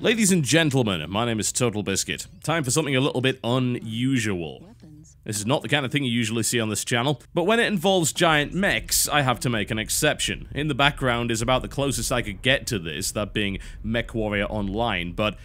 Ladies and gentlemen, my name is TotalBiscuit. Time for something a little bit unusual. This is not the kind of thing you usually see on this channel, but when it involves giant mechs, I have to make an exception. In the background is about the closest I could get to this, that being MechWarrior Online, but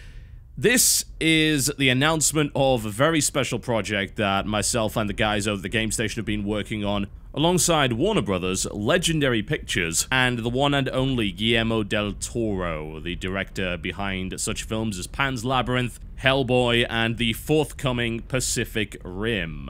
this is the announcement of a very special project that myself and the guys over the Game Station have been working on, alongside Warner Brothers, Legendary Pictures, and the one and only Guillermo del Toro, the director behind such films as Pan's Labyrinth, Hellboy, and the forthcoming Pacific Rim.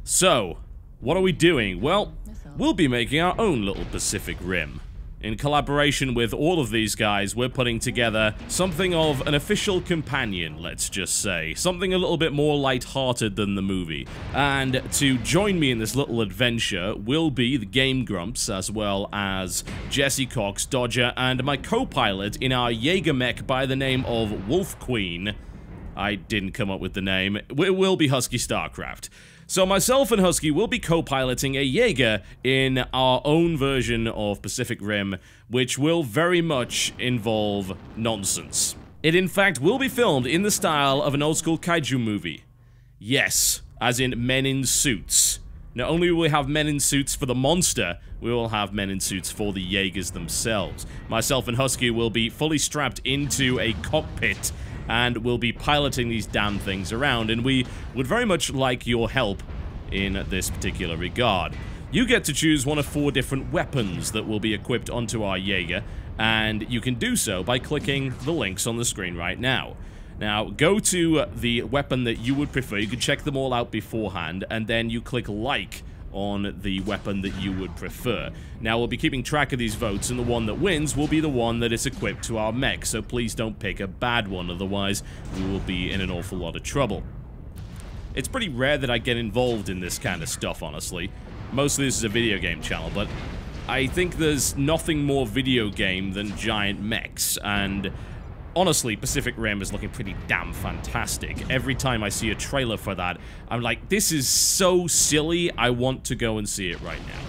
So, what are we doing? Well, we'll be making our own little Pacific Rim. In collaboration with all of these guys, we're putting together something of an official companion, let's just say. Something a little bit more light-hearted than the movie. And to join me in this little adventure will be the Game Grumps, as well as Jesse Cox, Dodger, and my co-pilot in our Jaegar mech by the name of Wolf Queen. I didn't come up with the name. It will be Husky Starcraft. So myself and Husky will be co-piloting a Jaegar in our own version of Pacific Rim, which will very much involve nonsense. It in fact will be filmed in the style of an old-school kaiju movie. Yes, as in men in suits. Not only will we have men in suits for the monster, we will have men in suits for the Jaegers themselves. Myself and Husky will be fully strapped into a cockpit, and we'll be piloting these damn things around, and we would very much like your help in this particular regard. You get to choose one of 4 different weapons that will be equipped onto our Jaegar, and you can do so by clicking the links on the screen right now. Now, go to the weapon that you would prefer. You can check them all out beforehand, and then you click like on the weapon that you would prefer. Now, we'll be keeping track of these votes, and the one that wins will be the one that is equipped to our mech, so please don't pick a bad one, otherwise we will be in an awful lot of trouble. It's pretty rare that I get involved in this kind of stuff, honestly. Mostly this is a video game channel, but I think there's nothing more video game than giant mechs, and honestly, Pacific Rim is looking pretty damn fantastic. Every time I see a trailer for that, I'm like, this is so silly, I want to go and see it right now.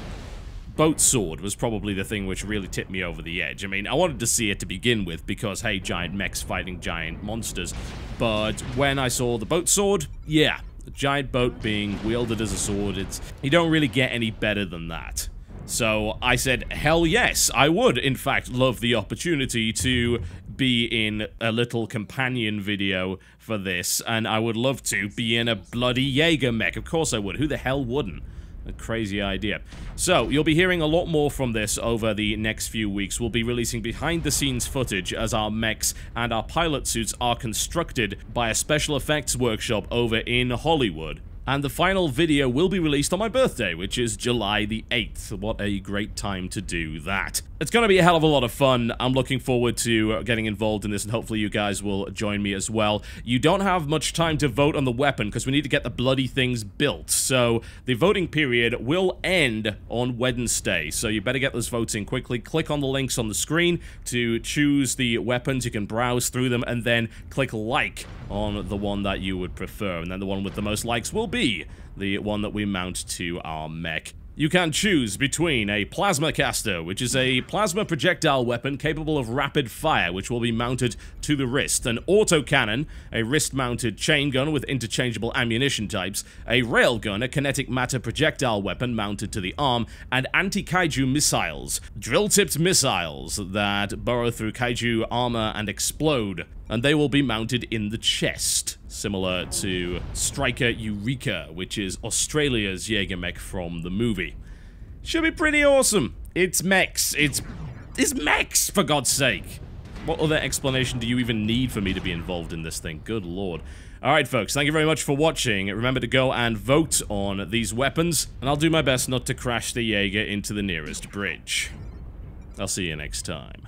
Boat Sword was probably the thing which really tipped me over the edge. I mean, I wanted to see it to begin with because, hey, giant mechs fighting giant monsters. But when I saw the Boat Sword, yeah, a giant boat being wielded as a sword, you don't really get any better than that. So I said, hell yes, I would, in fact, love the opportunity to be in a little companion video for this, and I would love to be in a bloody Jaegar mech. Of course I would. Who the hell wouldn't? A crazy idea. So, you'll be hearing a lot more from this over the next few weeks. We'll be releasing behind-the-scenes footage as our mechs and our pilot suits are constructed by a special effects workshop over in Hollywood. And the final video will be released on my birthday, which is July the 8th. What a great time to do that. It's going to be a hell of a lot of fun. I'm looking forward to getting involved in this, and hopefully you guys will join me as well. You don't have much time to vote on the weapon, because we need to get the bloody things built. So the voting period will end on Wednesday, so you better get those votes in quickly. Click on the links on the screen to choose the weapons. You can browse through them, and then click like on the one that you would prefer, and then the one with the most likes will be the one that we mount to our mech. You can choose between a plasma caster, which is a plasma projectile weapon capable of rapid fire, which will be mounted to the wrist, an autocannon, a wrist-mounted chain gun with interchangeable ammunition types, a railgun, a kinetic matter projectile weapon mounted to the arm, and anti-kaiju missiles, drill-tipped missiles that burrow through kaiju armor and explode, and they will be mounted in the chest, similar to Striker Eureka, which is Australia's Jaegar mech from the movie. Should be pretty awesome. It's mechs. It's mechs, for God's sake. What other explanation do you even need for me to be involved in this thing? Good lord. Alright folks, thank you very much for watching. Remember to go and vote on these weapons, and I'll do my best not to crash the Jaegar into the nearest bridge. I'll see you next time.